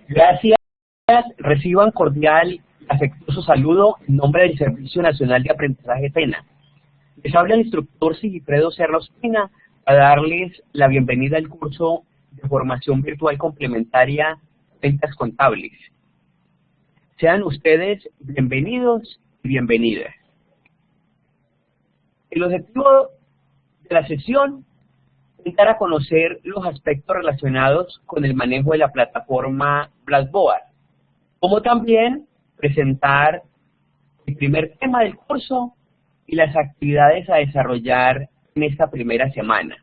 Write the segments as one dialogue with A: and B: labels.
A: Gracias. Reciban cordial y afectuoso saludo en nombre del Servicio Nacional de Aprendizaje SENA. Les habla el instructor Sigifredo Serra Ospina para darles la bienvenida al curso de formación virtual complementaria Ventas Contables. Sean ustedes bienvenidos y bienvenidas. El objetivo de la sesión es dar a conocer los aspectos relacionados con el manejo de la plataforma Blackboard, como también presentar el primer tema del curso y las actividades a desarrollar en esta primera semana.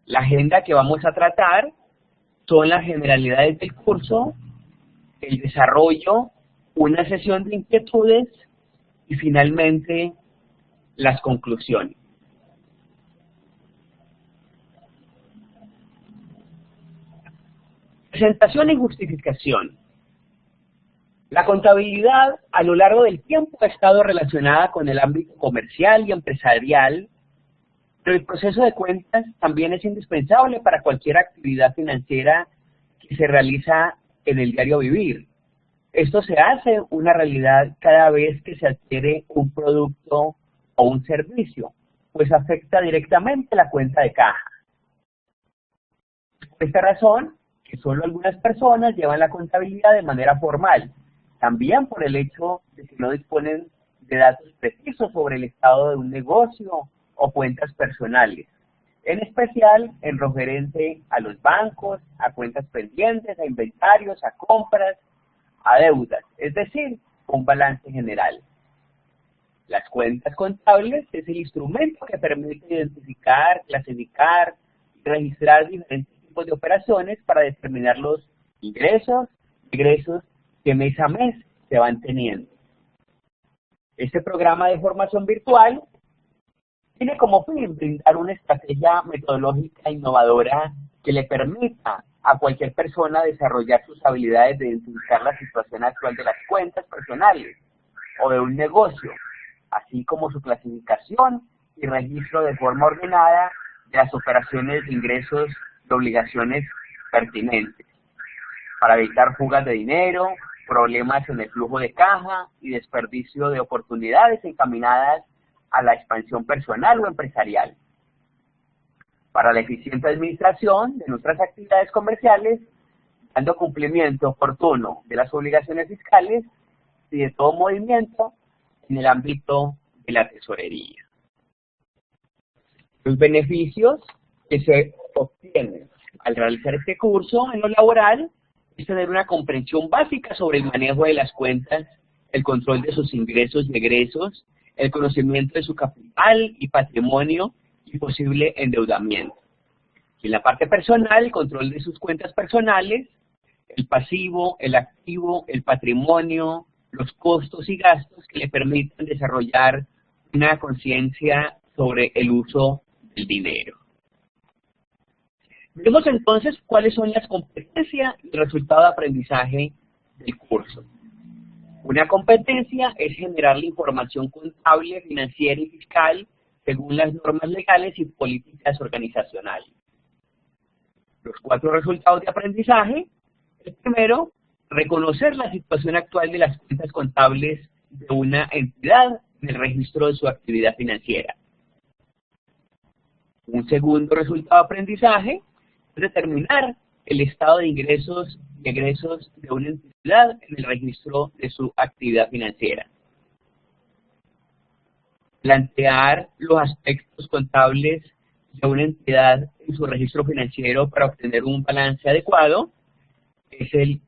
A: La agenda que vamos a tratar son las generalidades del curso, el desarrollo, una sesión de inquietudes y finalmente las conclusiones. Presentación y justificación. La contabilidad a lo largo del tiempo ha estado relacionada con el ámbito comercial y empresarial, pero el proceso de cuentas también es indispensable para cualquier actividad financiera que se realiza en el diario vivir. Esto se hace una realidad cada vez que se adquiere un producto o un servicio, pues afecta directamente la cuenta de caja. Por esta razón, que solo algunas personas llevan la contabilidad de manera formal, también por el hecho de que no disponen de datos precisos sobre el estado de un negocio o cuentas personales, en especial en referente a los bancos, a cuentas pendientes, a inventarios, a compras, a deudas, es decir, un balance general. Las cuentas contables es el instrumento que permite identificar, clasificar y registrar diferentes tipos de operaciones para determinar los ingresos, egresos que mes a mes se van teniendo. Este programa de formación virtual tiene como fin brindar una estrategia metodológica innovadora que le permita a cualquier persona desarrollar sus habilidades de identificar la situación actual de las cuentas personales o de un negocio, así como su clasificación y registro de forma ordenada de las operaciones de ingresos de obligaciones pertinentes, para evitar fugas de dinero, problemas en el flujo de caja y desperdicio de oportunidades encaminadas a la expansión personal o empresarial. Para la eficiente administración de nuestras actividades comerciales, dando cumplimiento oportuno de las obligaciones fiscales y de todo movimiento en el ámbito de la tesorería. Los beneficios que se obtienen al realizar este curso en lo laboral es tener una comprensión básica sobre el manejo de las cuentas, el control de sus ingresos y egresos, el conocimiento de su capital y patrimonio y posible endeudamiento. Y en la parte personal, el control de sus cuentas personales, el pasivo, el activo, el patrimonio, los costos y gastos que le permiten desarrollar una conciencia sobre el uso del dinero. Vemos entonces cuáles son las competencias y el resultado de aprendizaje del curso. Una competencia es generar la información contable, financiera y fiscal según las normas legales y políticas organizacionales. Los 4 resultados de aprendizaje. El primero, reconocer la situación actual de las cuentas contables de una entidad en el registro de su actividad financiera. Un segundo resultado de aprendizaje es determinar el estado de ingresos y egresos de una entidad en el registro de su actividad financiera. Plantear los aspectos contables de una entidad en su registro financiero para obtener un balance adecuado es el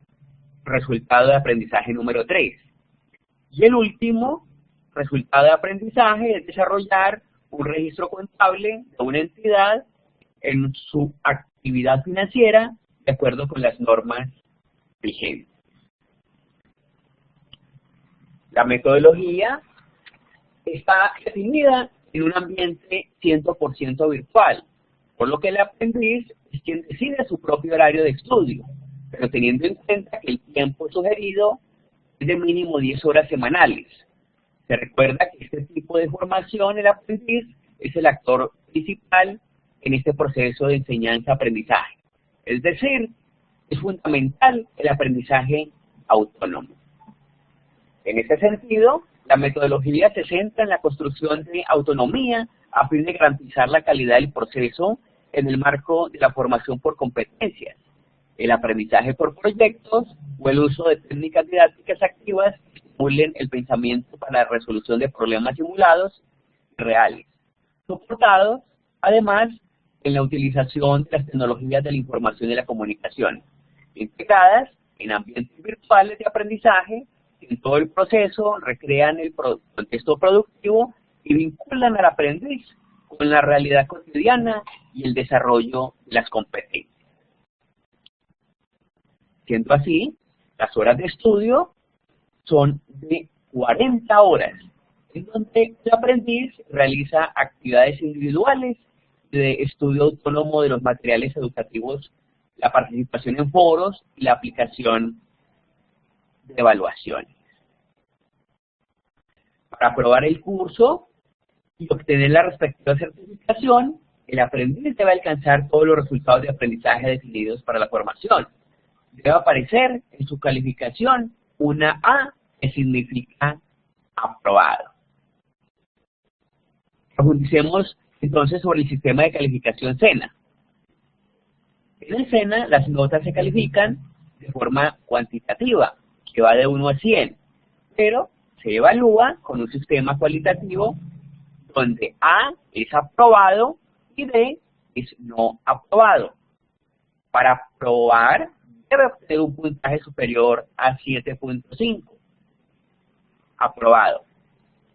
A: resultado de aprendizaje número 3. Y el último resultado de aprendizaje es desarrollar un registro contable de una entidad en su actividad financiera de acuerdo con las normas vigentes. La metodología está definida en un ambiente 100% virtual, por lo que el aprendiz es quien decide su propio horario de estudio, pero teniendo en cuenta que el tiempo sugerido es de mínimo 10 horas semanales. Se recuerda que este tipo de formación, el aprendiz, es el actor principal en este proceso de enseñanza-aprendizaje. Es decir, es fundamental el aprendizaje autónomo. En ese sentido, la metodología se centra en la construcción de autonomía a fin de garantizar la calidad del proceso en el marco de la formación por competencias, el aprendizaje por proyectos o el uso de técnicas didácticas activas que estimulen el pensamiento para la resolución de problemas simulados y reales, soportados, además, en la utilización de las tecnologías de la información y la comunicación, integradas en ambientes virtuales de aprendizaje que en todo el proceso recrean el contexto productivo y vinculan al aprendiz con la realidad cotidiana y el desarrollo de las competencias. Siendo así, las horas de estudio son de 40 horas, en donde el aprendiz realiza actividades individuales de estudio autónomo de los materiales educativos, la participación en foros y la aplicación de evaluaciones. Para aprobar el curso y obtener la respectiva certificación, el aprendiz debe alcanzar todos los resultados de aprendizaje definidos para la formación. Debe aparecer en su calificación una A, que significa aprobado. Profundicemos entonces sobre el sistema de calificación SENA. En el SENA las notas se califican de forma cuantitativa, que va de 1 a 100, pero se evalúa con un sistema cualitativo donde A es aprobado y B es no aprobado. Para aprobar debe obtener un puntaje superior a 7.5. Aprobado.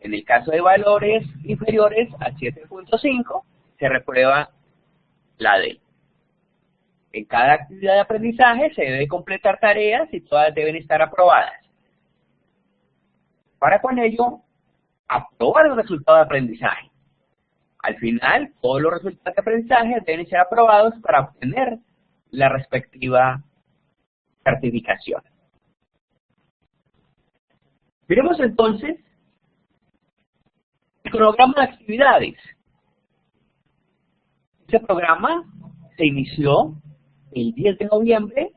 A: En el caso de valores inferiores a 7.5, se reprueba la D. En cada actividad de aprendizaje se debe completar tareas y todas deben estar aprobadas. Para con ello, aprobar el resultado de aprendizaje. Al final, todos los resultados de aprendizaje deben ser aprobados para obtener la respectiva certificación. Miremos entonces el cronograma de actividades. Este programa se inició el 10 de noviembre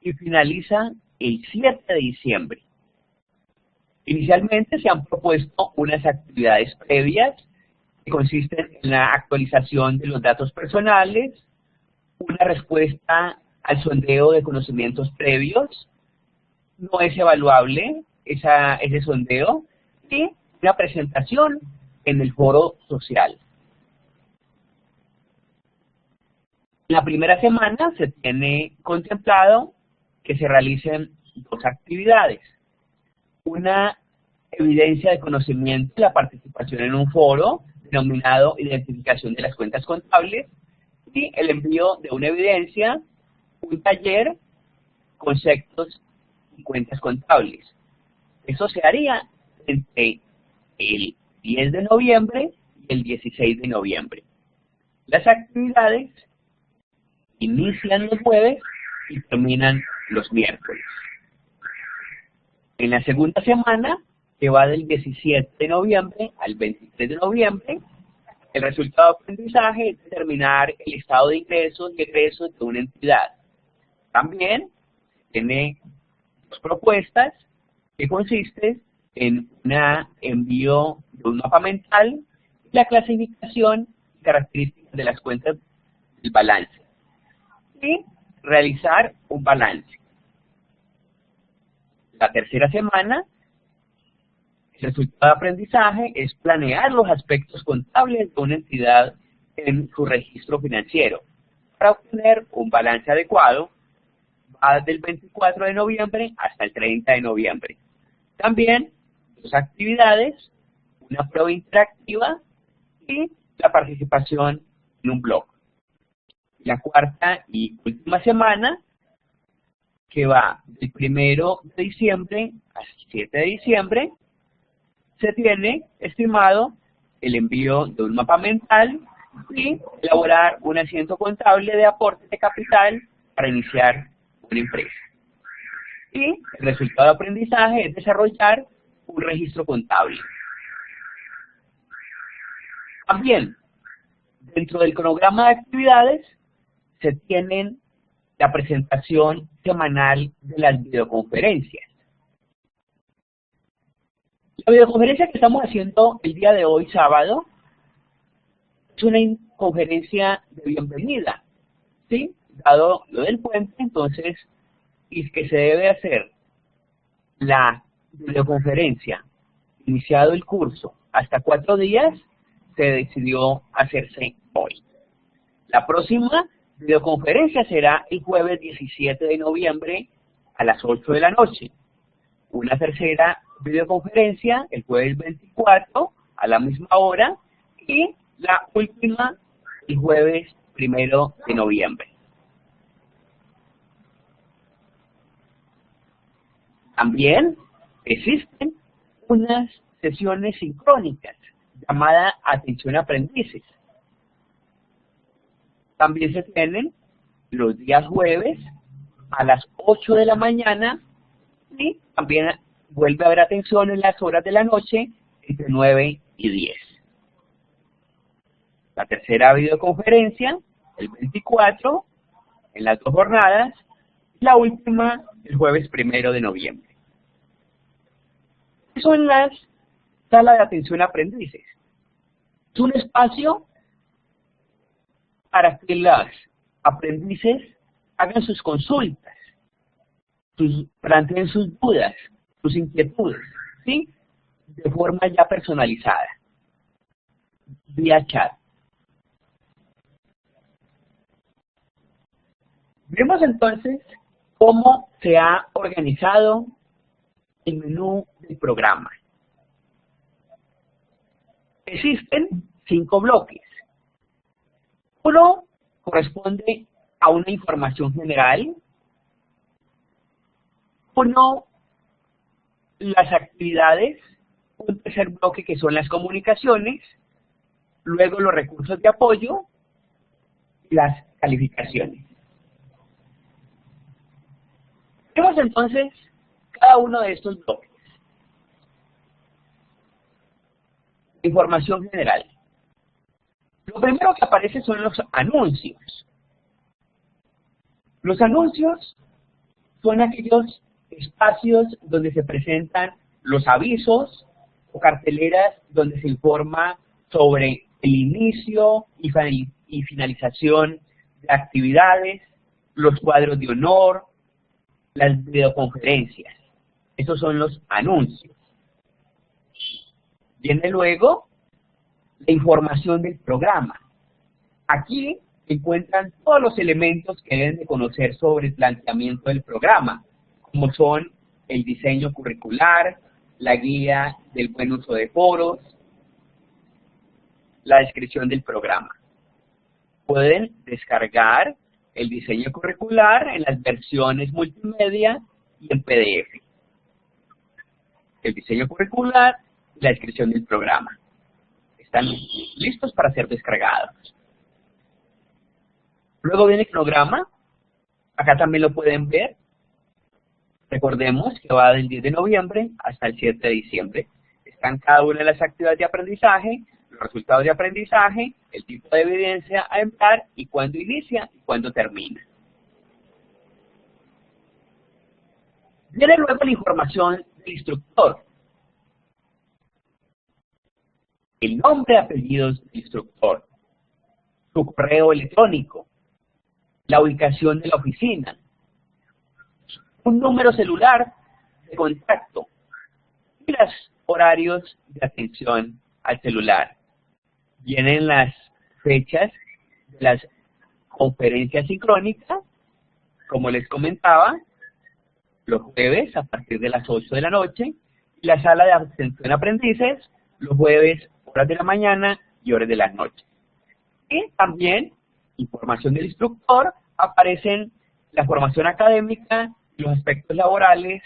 A: y finaliza el 7 de diciembre. Inicialmente se han propuesto unas actividades previas que consisten en la actualización de los datos personales, una respuesta al sondeo de conocimientos previos, no es evaluable ese sondeo, y una presentación en el foro social. En la primera semana se tiene contemplado que se realicen 2 actividades. Una evidencia de conocimiento, la participación en un foro denominado identificación de las cuentas contables, y el envío de una evidencia, un taller, conceptos y cuentas contables. Eso se haría entre el 10 de noviembre y el 16 de noviembre. Las actividades inician los jueves y terminan los miércoles. En la segunda semana, que va del 17 de noviembre al 23 de noviembre, el resultado de aprendizaje es determinar el estado de ingresos y egresos de una entidad. También tiene 2 propuestas que consisten en un envío de un mapa mental y la clasificación y características de las cuentas del balance. Y realizar un balance. La tercera semana, el resultado de aprendizaje es planear los aspectos contables de una entidad en su registro financiero para obtener un balance adecuado. Va del 24 de noviembre hasta el 30 de noviembre. También 2 actividades, una prueba interactiva y la participación en un blog. La cuarta y última semana, que va del 1 de diciembre al 7 de diciembre, se tiene estimado el envío de un mapa mental y elaborar un asiento contable de aporte de capital para iniciar una empresa. Y el resultado de aprendizaje es desarrollar un registro contable. También, Dentro del cronograma de actividades se tienen la presentación semanal de las videoconferencias. La videoconferencia que estamos haciendo el día de hoy, sábado, es una conferencia de bienvenida, ¿sí? Dado lo del puente, entonces, y que se debe hacer la videoconferencia, iniciado el curso, hasta 4 días, se decidió hacerse hoy. La próxima videoconferencia será el jueves 17 de noviembre a las 8 de la noche. Una tercera videoconferencia el jueves 24 a la misma hora y la última el jueves 1 de noviembre. También existen unas sesiones sincrónicas llamadas atención aprendices. También se tienen los días jueves a las 8 de la mañana y también vuelve a haber atención en las horas de la noche entre 9 y 10. La tercera videoconferencia, el 24, en las 2 jornadas, la última el jueves 1 de noviembre. Son las salas de atención a aprendices. Es un espacio para que los aprendices hagan sus consultas, planteen sus dudas, sus inquietudes, ¿sí? De forma ya personalizada, vía chat. Vemos entonces cómo se ha organizado el menú del programa. Existen 5 bloques. Uno corresponde a una información general. Uno, las actividades. Un tercer bloque que son las comunicaciones. Luego los recursos de apoyo y las calificaciones. Vemos entonces cada uno de estos bloques. Información general. Lo primero que aparece son los anuncios. Los anuncios son aquellos espacios donde se presentan los avisos o carteleras donde se informa sobre el inicio y finalización de actividades, los cuadros de honor, las videoconferencias. Esos son los anuncios. Viene luego la información del programa. Aquí se encuentran todos los elementos que deben de conocer sobre el planteamiento del programa, como son el diseño curricular, la guía del buen uso de foros, la descripción del programa. Pueden descargar el diseño curricular en las versiones multimedia y en PDF. El diseño curricular y la descripción del programa. Están listos para ser descargados. Luego viene el cronograma. Acá también lo pueden ver. Recordemos que va del 10 de noviembre hasta el 7 de diciembre. Están cada una de las actividades de aprendizaje, los resultados de aprendizaje, el tipo de evidencia a emplear y cuándo inicia y cuándo termina. Viene luego la información del instructor. El nombre y apellidos del instructor, su correo electrónico, la ubicación de la oficina, un número celular de contacto y los horarios de atención al celular. Vienen las fechas de las conferencias sincrónicas, como les comentaba, los jueves a partir de las 8 de la noche, y la sala de atención a aprendices los jueves, horas de la mañana y horas de la noche. Y también, información del instructor, aparecen la formación académica, los aspectos laborales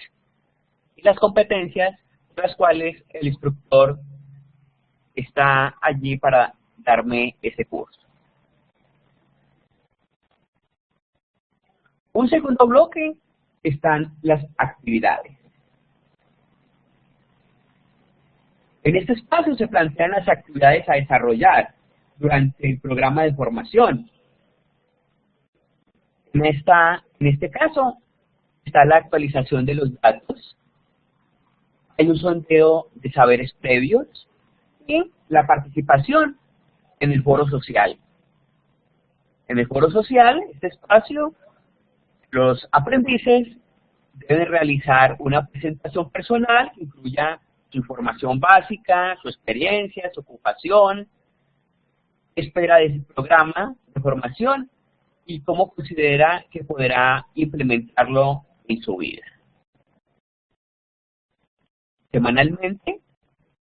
A: y las competencias, las cuales el instructor está allí para darme ese curso. Un segundo bloque están las actividades. En este espacio se plantean las actividades a desarrollar durante el programa de formación. En este caso está la actualización de los datos, hay un sondeo de saberes previos y la participación en el foro social. En el foro social, este espacio, los aprendices deben realizar una presentación personal que incluya su información básica, su experiencia, su ocupación, espera de ese programa de formación y cómo considera que podrá implementarlo en su vida. Semanalmente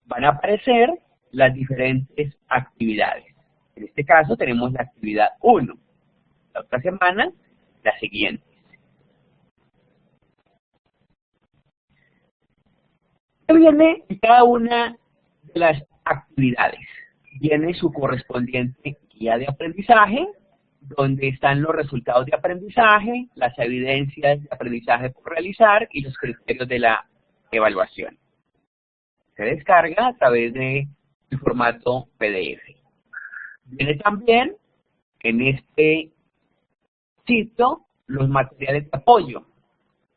A: van a aparecer las diferentes actividades. En este caso tenemos la actividad 1. La otra semana, la siguiente. ¿Qué viene en cada una de las actividades? Viene su correspondiente guía de aprendizaje, donde están los resultados de aprendizaje, las evidencias de aprendizaje por realizar y los criterios de la evaluación. Se descarga a través del formato PDF. Viene también en este sitio los materiales de apoyo,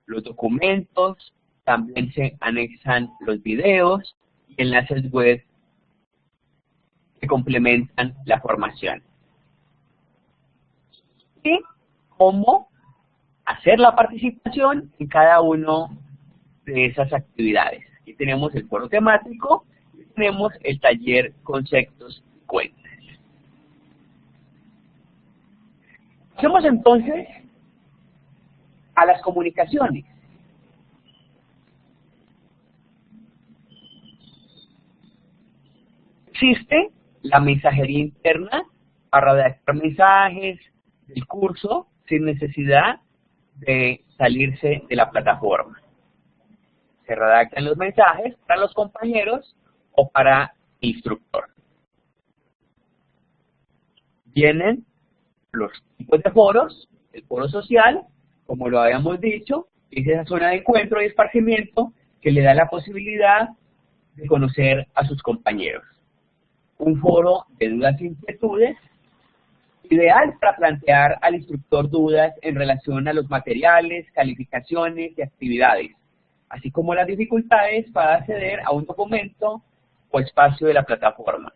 A: los documentos, también se anexan los videos y enlaces web que complementan la formación. Y cómo hacer la participación en cada una de esas actividades. Aquí tenemos el foro temático y tenemos el taller conceptos y cuentas. Pasemos entonces a las comunicaciones. Existe la mensajería interna para redactar mensajes del curso sin necesidad de salirse de la plataforma. Se redactan los mensajes para los compañeros o para el instructor. Vienen los tipos de foros, el foro social, como lo habíamos dicho, es esa zona de encuentro y esparcimiento que le da la posibilidad de conocer a sus compañeros. Un foro de dudas e inquietudes, ideal para plantear al instructor dudas en relación a los materiales, calificaciones y actividades, así como las dificultades para acceder a un documento o espacio de la plataforma.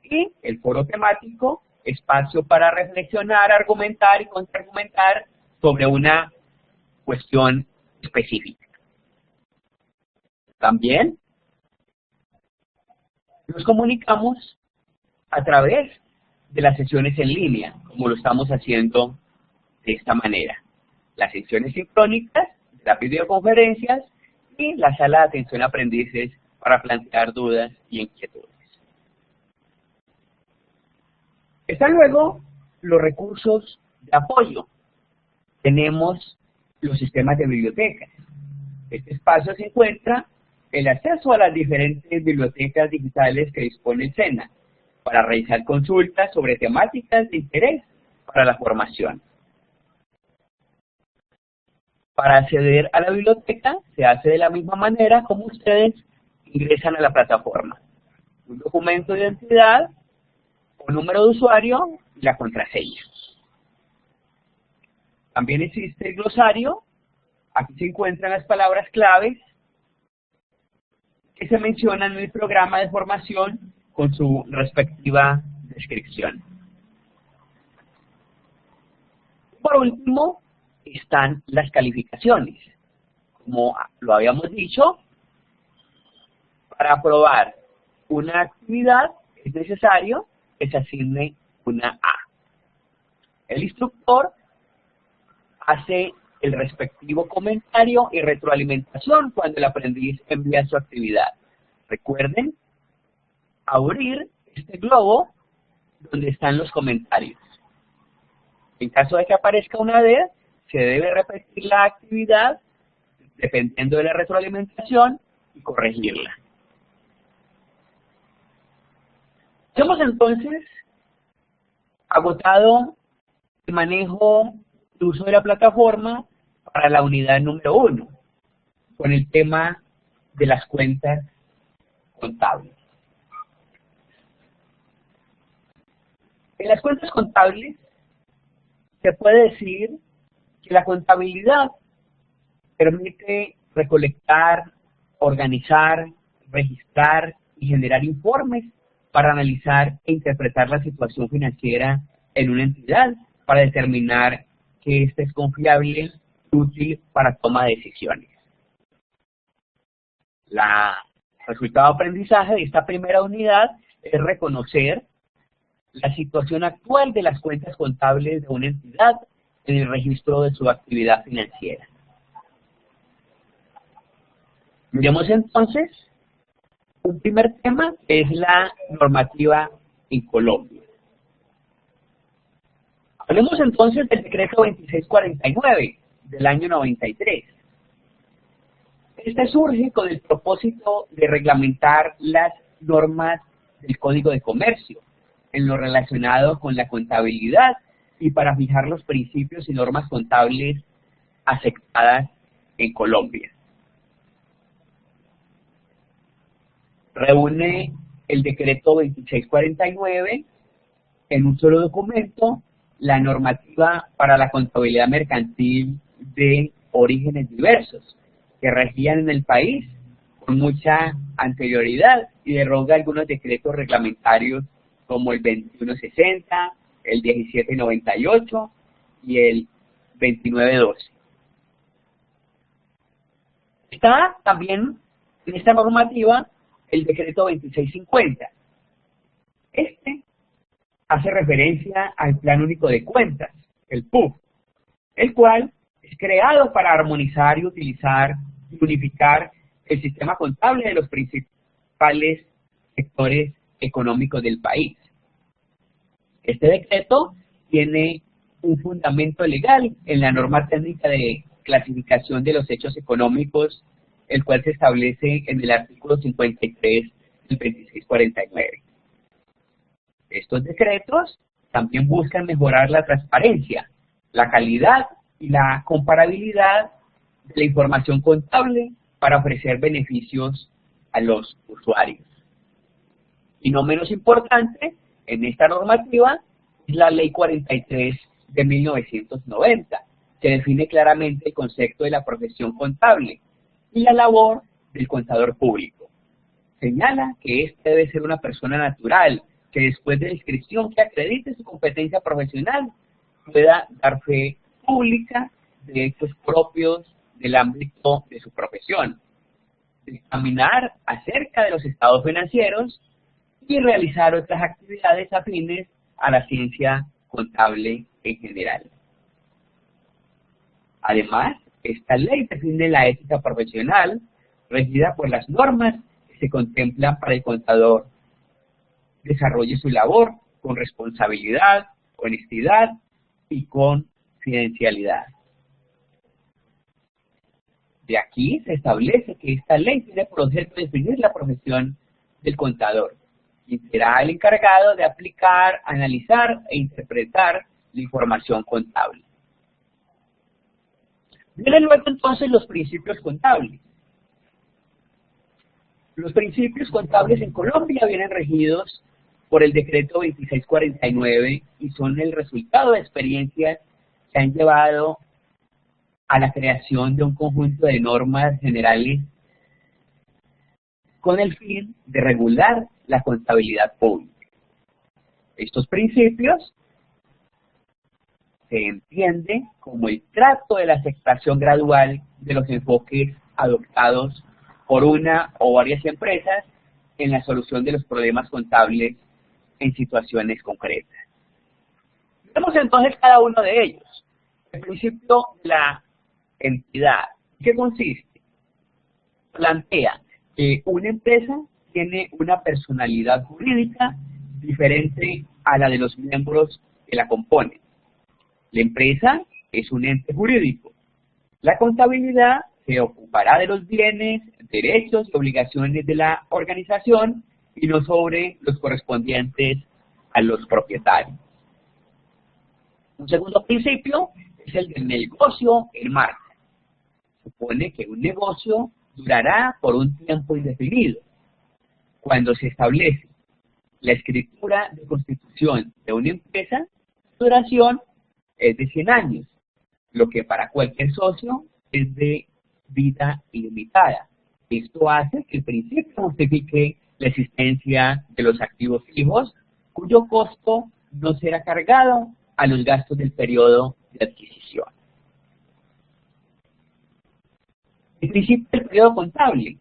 A: Y el foro temático, espacio para reflexionar, argumentar y contraargumentar sobre una cuestión específica. También nos comunicamos a través de las sesiones en línea, como lo estamos haciendo de esta manera. Las sesiones sincrónicas, las videoconferencias y la sala de atención a aprendices para plantear dudas y inquietudes. Están luego los recursos de apoyo. Tenemos los sistemas de bibliotecas. Este espacio se encuentra el acceso a las diferentes bibliotecas digitales que dispone el SENA para realizar consultas sobre temáticas de interés para la formación. Para acceder a la biblioteca se hace de la misma manera como ustedes ingresan a la plataforma. Un documento de identidad, un número de usuario y la contraseña. También existe el glosario. Aquí se encuentran las palabras claves que se mencionan en el programa de formación con su respectiva descripción. Por último, están las calificaciones. Como lo habíamos dicho, para aprobar una actividad es necesario que se asigne una A. El instructor hace el respectivo comentario y retroalimentación cuando el aprendiz envía su actividad. Recuerden abrir este globo donde están los comentarios. En caso de que aparezca una D, se debe repetir la actividad dependiendo de la retroalimentación y corregirla. Hemos entonces agotado el manejo de uso de la plataforma para la unidad número 1, con el tema de las cuentas contables. En las cuentas contables se puede decir que la contabilidad permite recolectar, organizar, registrar y generar informes para analizar e interpretar la situación financiera en una entidad para determinar que ésta es confiable y útil para toma de decisiones. El resultado de aprendizaje de esta primera unidad es reconocer la situación actual de las cuentas contables de una entidad en el registro de su actividad financiera. Miremos entonces un primer tema, que es la normativa en Colombia. Hablemos entonces del decreto 2649 del año 93. Este surge con el propósito de reglamentar las normas del Código de Comercio en lo relacionado con la contabilidad y para fijar los principios y normas contables aceptadas en Colombia. Reúne el decreto 2649 en un solo documento la normativa para la contabilidad mercantil de orígenes diversos que regían en el país con mucha anterioridad y deroga algunos decretos reglamentarios como el 2160, el 1798 y el 2912. Está también en esta normativa el decreto 2650. Este hace referencia al Plan Único de Cuentas, el PUC, el cual es creado para armonizar y utilizar y unificar el sistema contable de los principales sectores económicos del país. Este decreto tiene un fundamento legal en la norma técnica de clasificación de los hechos económicos, el cual se establece en el artículo 53 del 2649. Estos decretos también buscan mejorar la transparencia, la calidad y la comparabilidad de la información contable para ofrecer beneficios a los usuarios. Y no menos importante, en esta normativa es la Ley 43 de 1990, que define claramente el concepto de la profesión contable y la labor del contador público. Señala que éste debe ser una persona natural, que después de la inscripción que acredite su competencia profesional pueda dar fe pública de hechos propios del ámbito de su profesión, examinar acerca de los estados financieros y realizar otras actividades afines a la ciencia contable en general. Además, esta ley define la ética profesional regida por las normas que se contemplan para el contador desarrolle su labor con responsabilidad, honestidad y confidencialidad. De aquí se establece que esta ley tiene por objeto definir la profesión del contador, y será el encargado de aplicar, analizar e interpretar la información contable. Miren luego entonces los principios contables. Los principios contables en Colombia vienen regidos por el decreto 2649 y son el resultado de experiencias que han llevado a la creación de un conjunto de normas generales con el fin de regular la contabilidad pública. Estos principios se entiende como el trato de la aceptación gradual de los enfoques adoptados por una o varias empresas en la solución de los problemas contables en situaciones concretas. Veamos entonces cada uno de ellos. El principio de la entidad. ¿Qué consiste? Plantea que una empresa tiene una personalidad jurídica diferente a la de los miembros que la componen. La empresa es un ente jurídico. La contabilidad se ocupará de los bienes, derechos y obligaciones de la organización y no sobre los correspondientes a los propietarios. Un segundo principio es el del negocio en marcha. Supone que un negocio durará por un tiempo indefinido. Cuando se establece la escritura de constitución de una empresa, su duración es de 100 años, lo que para cualquier socio es de vida ilimitada. Esto hace que el principio justifique la existencia de los activos fijos, cuyo costo no será cargado a los gastos del periodo de adquisición. El principio del periodo contable.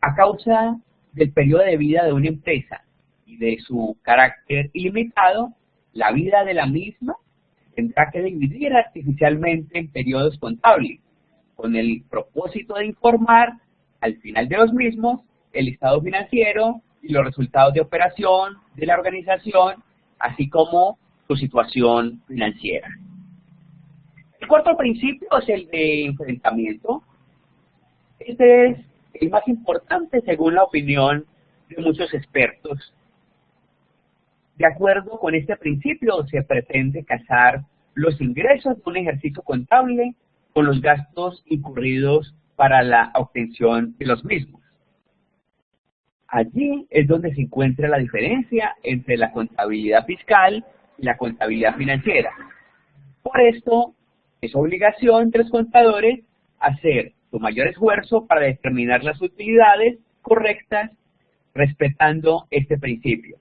A: A causa del periodo de vida de una empresa y de su carácter ilimitado, la vida de la misma tendrá que dividir artificialmente en periodos contables, con el propósito de informar al final de los mismos el estado financiero y los resultados de operación de la organización, así como su situación financiera. El cuarto principio es el de enfrentamiento. Este es el más importante según la opinión de muchos expertos. De acuerdo con este principio, se pretende casar los ingresos de un ejercicio contable con los gastos incurridos para la obtención de los mismos. Allí es donde se encuentra la diferencia entre la contabilidad fiscal y la contabilidad financiera. Por esto, es obligación de los contadores hacer su mayor esfuerzo para determinar las utilidades correctas respetando este principio,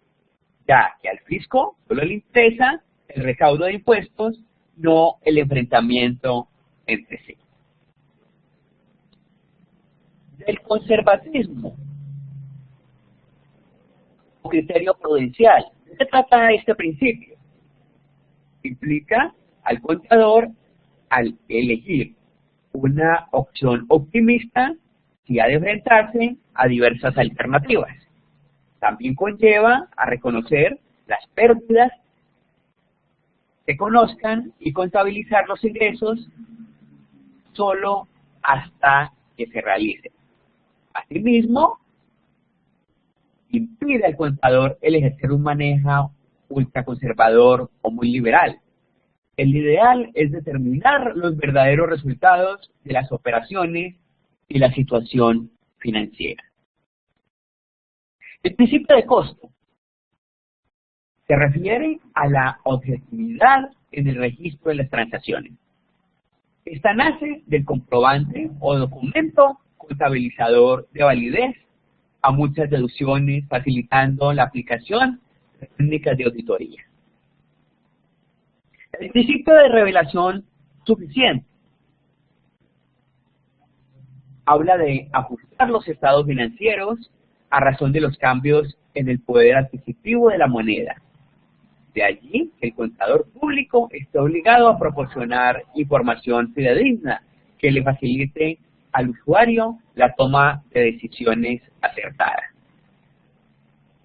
A: ya que al fisco solo le interesa el recaudo de impuestos, no el enfrentamiento entre sí. Del conservatismo o criterio prudencial. ¿De qué trata este principio? Implica al contador, al elegir una opción optimista, si ha de enfrentarse a diversas alternativas. También conlleva a reconocer las pérdidas, se conozcan y contabilizar los ingresos solo hasta que se realicen. Asimismo, impide al contador el ejercer un manejo ultraconservador o muy liberal. El ideal es determinar los verdaderos resultados de las operaciones y la situación financiera. El principio de costo se refiere a la objetividad en el registro de las transacciones. Esta nace del comprobante o documento contabilizador de validez a muchas deducciones, facilitando la aplicación de técnicas de auditoría. El principio de revelación suficiente habla de ajustar los estados financieros a razón de los cambios en el poder adquisitivo de la moneda. De allí que el contador público esté obligado a proporcionar información fidedigna que le facilite al usuario la toma de decisiones acertadas.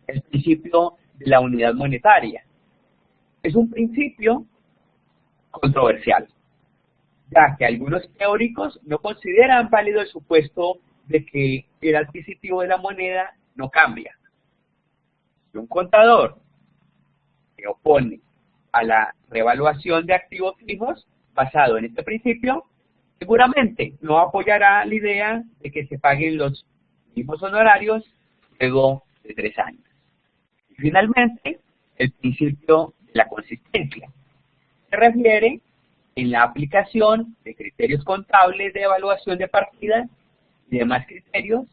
A: El principio de la unidad monetaria es un principio controversial, ya que algunos teóricos no consideran válido el supuesto de que el adquisitivo de la moneda no cambia. Si un contador se opone a la revaluación de activos fijos basado en este principio, seguramente no apoyará la idea de que se paguen los mismos honorarios luego de 3 años. Y finalmente, el principio de la consistencia se refiere en la aplicación de criterios contables de evaluación de partidas y demás criterios,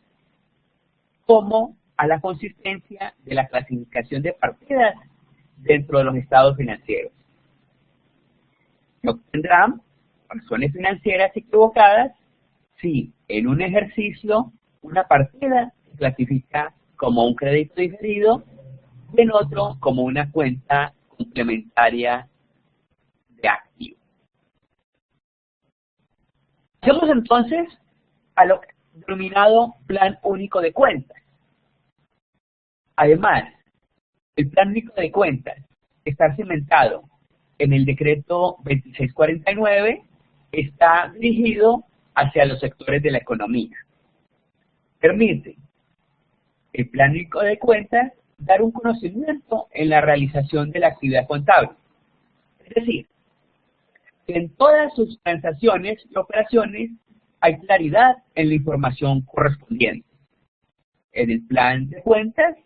A: como a la consistencia de la clasificación de partidas dentro de los estados financieros. Se obtendrán razones financieras equivocadas si en un ejercicio una partida se clasifica como un crédito diferido y en otro como una cuenta complementaria de activo. Pasemos entonces a lo denominado Plan Único de Cuentas. Además, el Plan Único de Cuentas está cimentado en el decreto 2649, está dirigido hacia los sectores de la economía. Permite el Plan Único de Cuentas dar un conocimiento en la realización de la actividad contable. Es decir, que en todas sus transacciones y operaciones hay claridad en la información correspondiente. En el plan de cuentas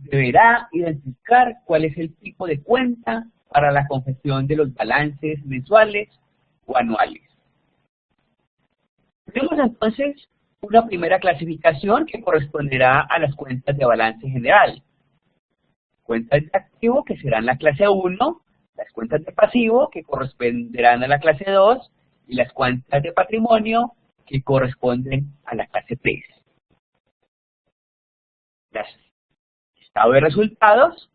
A: deberá identificar cuál es el tipo de cuenta para la confección de los balances mensuales o anuales. Tenemos entonces una primera clasificación que corresponderá a las cuentas de balance general. Cuentas de activo que serán la clase 1, las cuentas de pasivo que corresponderán a la clase 2 y las cuentas de patrimonio que corresponden a la clase 3. Estado de resultados.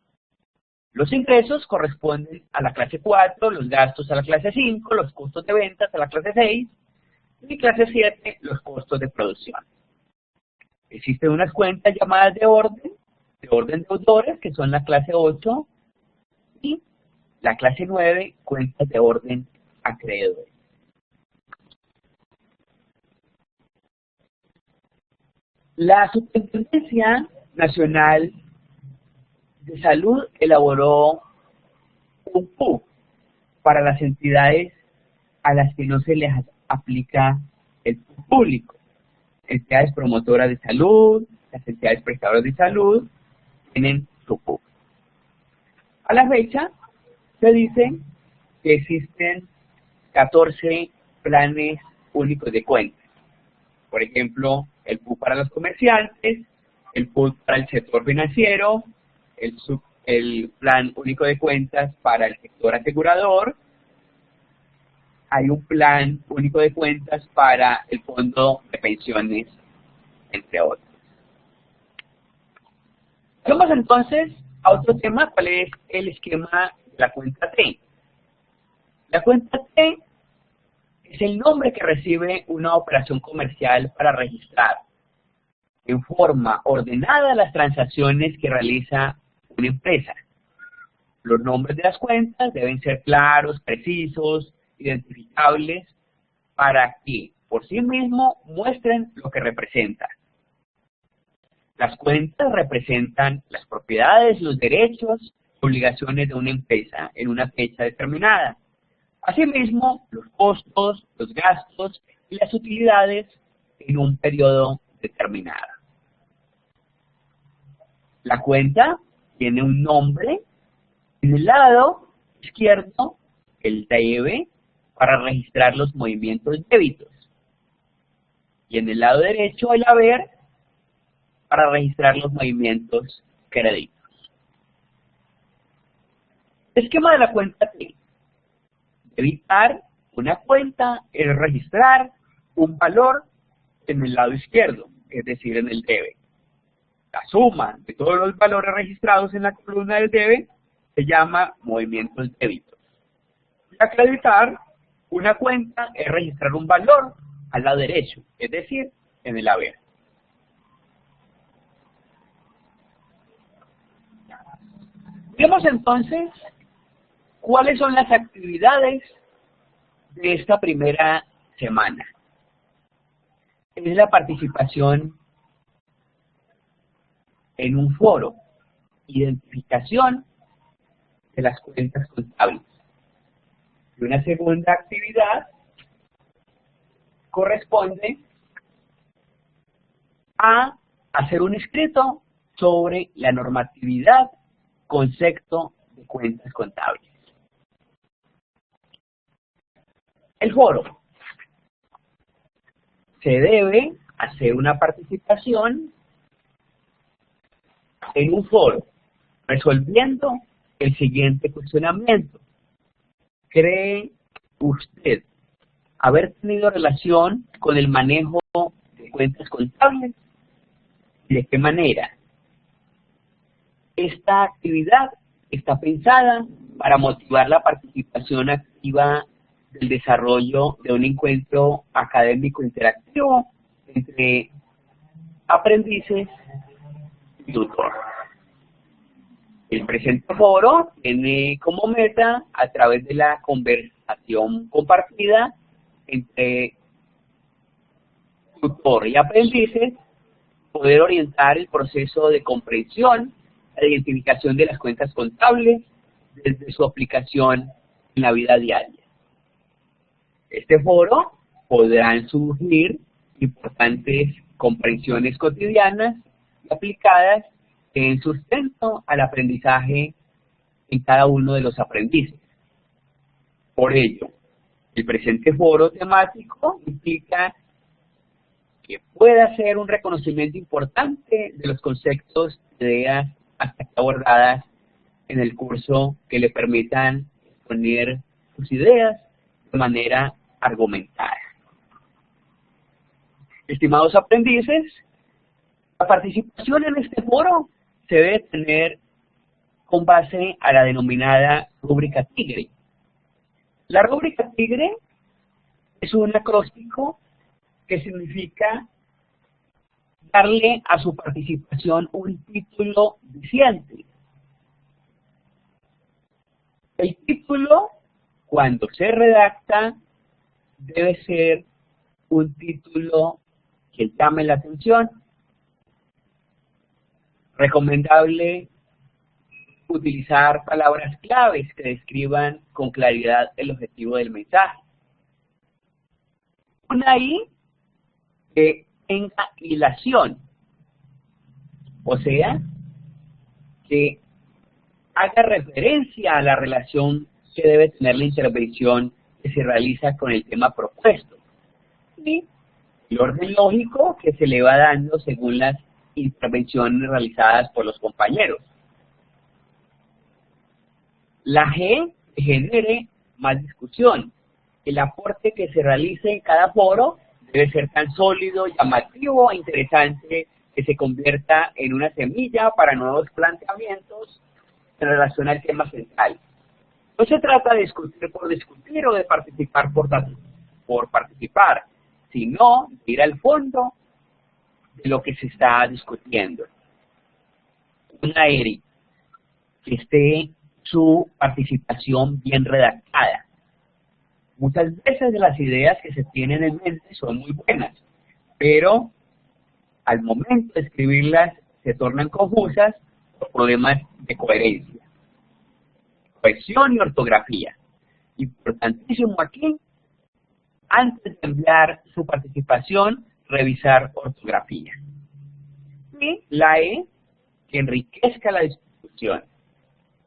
A: Los ingresos corresponden a la clase 4, los gastos a la clase 5, los costos de ventas a la clase 6 y clase 7, los costos de producción. Existen unas cuentas llamadas de orden deudores, que son la clase 8, y la clase 9, cuentas de orden acreedores. La Superintendencia Nacional de Salud elaboró un PUC para las entidades a las que no se les aplica el PUC público. Entidades promotoras de salud, las entidades prestadoras de salud, tienen su PUC. A la fecha, se dice que existen 14 planes únicos de cuentas. Por ejemplo, el PUC para los comerciantes, el PUC para el sector financiero, el plan único de cuentas para el sector asegurador, hay un plan único de cuentas para el fondo de pensiones, entre otros. Vamos entonces a otro tema, ¿cuál es el esquema de la cuenta T? La cuenta T es el nombre que recibe una operación comercial para registrar en forma ordenada las transacciones que realiza una empresa. Los nombres de las cuentas deben ser claros, precisos, identificables, para que por sí mismo muestren lo que representan. Las cuentas representan las propiedades, los derechos, obligaciones de una empresa en una fecha determinada. Asimismo, los costos, los gastos y las utilidades en un periodo determinado. La cuenta tiene un nombre. En el lado izquierdo, el debe para registrar los movimientos débitos. Y en el lado derecho, el haber para registrar los movimientos créditos. Esquema de la cuenta T. Debitar una cuenta es registrar un valor en el lado izquierdo, es decir, en el debe. La suma de todos los valores registrados en la columna del debe se llama movimientos débitos. Y acreditar una cuenta es registrar un valor al lado derecho, es decir, en el haber. Veamos entonces cuáles son las actividades de esta primera semana. Es la participación en un foro, identificación de las cuentas contables. Y una segunda actividad corresponde a hacer un escrito sobre la normatividad, concepto de cuentas contables. El foro. Se debe hacer una participación en un foro, resolviendo el siguiente cuestionamiento. ¿Cree usted haber tenido relación con el manejo de cuentas contables? ¿Y de qué manera? Esta actividad está pensada para motivar la participación activa del desarrollo de un encuentro académico interactivo entre aprendices y tutor. El presente foro tiene como meta, a través de la conversación compartida entre tutor y aprendices, poder orientar el proceso de comprensión e identificación de las cuentas contables desde su aplicación en la vida diaria. Este foro podrán surgir importantes comprensiones cotidianas y aplicadas que den sustento al aprendizaje en cada uno de los aprendices. Por ello, el presente foro temático implica que pueda ser un reconocimiento importante de los conceptos, ideas hasta aquí abordadas en el curso que le permitan exponer sus ideas de manera argumentada. Estimados aprendices, la participación en este foro se debe tener con base a la denominada rúbrica TIGRE. La rúbrica TIGRE es un acróstico que significa darle a su participación un título diciente. El título, cuando se redacta, debe ser un título que llame la atención. Recomendable utilizar palabras claves que describan con claridad el objetivo del mensaje. Una I que tenga hilación, o sea, que haga referencia a la relación que debe tener la intervención que se realiza con el tema propuesto. Y el orden lógico que se le va dando según las intervenciones realizadas por los compañeros. La G que genere más discusión. El aporte que se realice en cada foro debe ser tan sólido, llamativo e interesante que se convierta en una semilla para nuevos planteamientos en relación al tema central. No se trata de discutir por discutir o de participar por participar, sino de ir al fondo de lo que se está discutiendo. Una ERI que esté su participación bien redactada. Muchas veces las ideas que se tienen en mente son muy buenas, pero al momento de escribirlas se tornan confusas por problemas de coherencia. Cohesión y ortografía. Importantísimo aquí, antes de enviar su participación, revisar ortografía. Y la E, que enriquezca la discusión.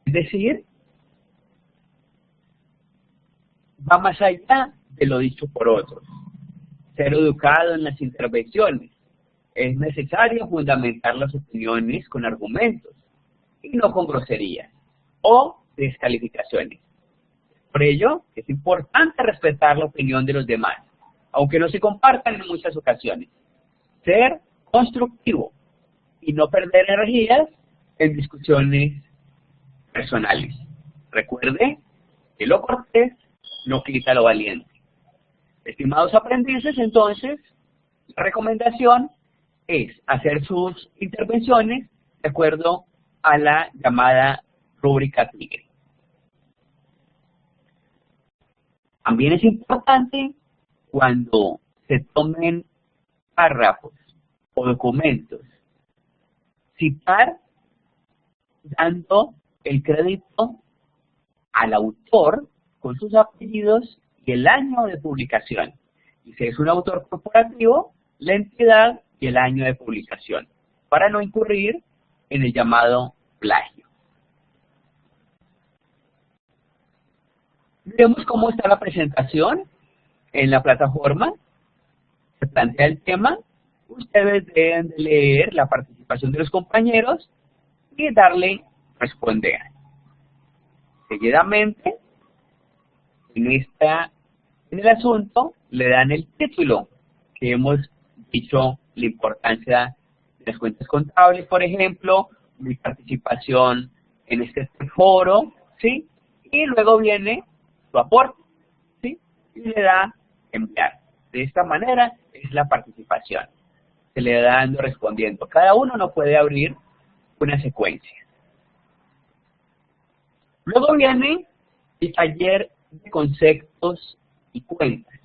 A: Es decir, va más allá de lo dicho por otros. Ser educado en las intervenciones. Es necesario fundamentar las opiniones con argumentos y no con groserías o descalificaciones. Por ello, es importante respetar la opinión de los demás, aunque no se compartan en muchas ocasiones. Ser constructivo y no perder energías en discusiones personales. Recuerde que lo cortés no quita lo valiente. Estimados aprendices, entonces, la recomendación es hacer sus intervenciones de acuerdo a la llamada rúbrica TIGRE. También es importante cuando se tomen párrafos o documentos, citar dando el crédito al autor con sus apellidos y el año de publicación. Y si es un autor corporativo, la entidad y el año de publicación, para no incurrir en el llamado plagio. Vemos cómo está la presentación en la plataforma. Se plantea el tema. Ustedes deben de leer la participación de los compañeros y darle responder. Seguidamente, en el asunto, le dan el título que hemos dicho, la importancia de las cuentas contables, por ejemplo, mi participación en este foro, ¿sí? Y luego viene su aporte, ¿sí? Y le da enviar. De esta manera es la participación. Se le da dando respondiendo. Cada uno no puede abrir una secuencia. Luego viene el taller de conceptos y cuentas.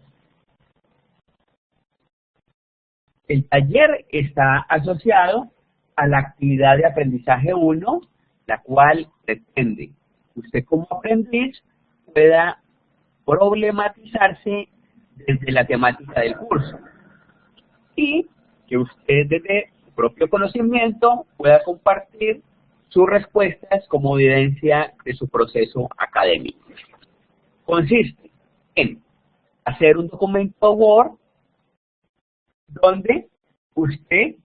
A: El taller está asociado a la actividad de aprendizaje 1, la cual pretende que usted como aprendiz pueda problematizarse desde la temática del curso y que usted desde propio conocimiento pueda compartir sus respuestas como evidencia de su proceso académico. Consiste en hacer un documento Word donde usted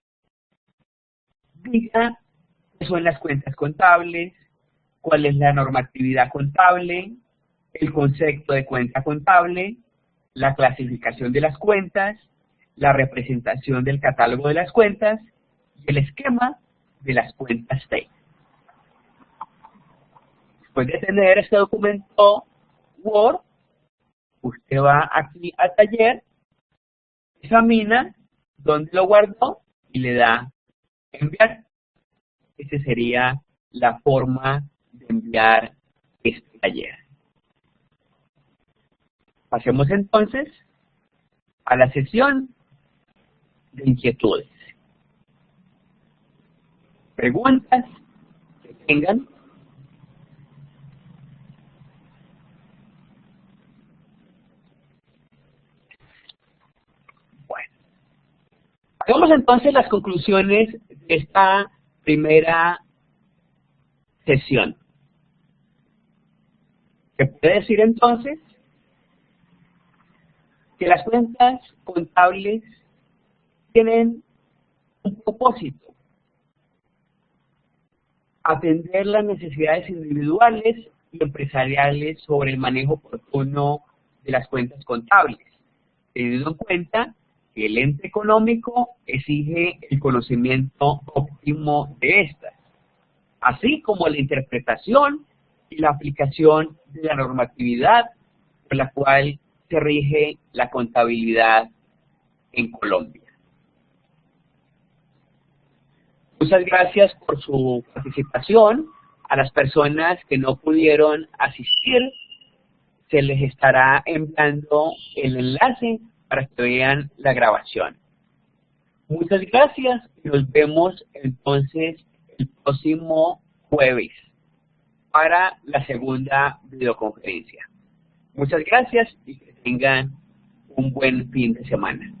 A: diga qué son las cuentas contables, cuál es la normatividad contable, el concepto de cuenta contable, la clasificación de las cuentas, la representación del catálogo de las cuentas y el esquema de las cuentas T. Después de tener este documento Word, usted va aquí a taller, examina dónde lo guardó y le da enviar. Esa sería la forma de enviar este taller. Pasemos entonces a la sesión de inquietudes. Preguntas que tengan. Bueno, hagamos entonces las conclusiones de esta primera sesión. ¿Se puede decir entonces que las cuentas contables tienen un propósito? Atender las necesidades individuales y empresariales sobre el manejo oportuno de las cuentas contables, teniendo en cuenta que el ente económico exige el conocimiento óptimo de estas, así como la interpretación y la aplicación de la normatividad por la cual se rige la contabilidad en Colombia. Muchas gracias por su participación. A las personas que no pudieron asistir, se les estará enviando el enlace para que vean la grabación. Muchas gracias y nos vemos entonces el próximo jueves para la segunda videoconferencia. Muchas gracias y que tengan un buen fin de semana.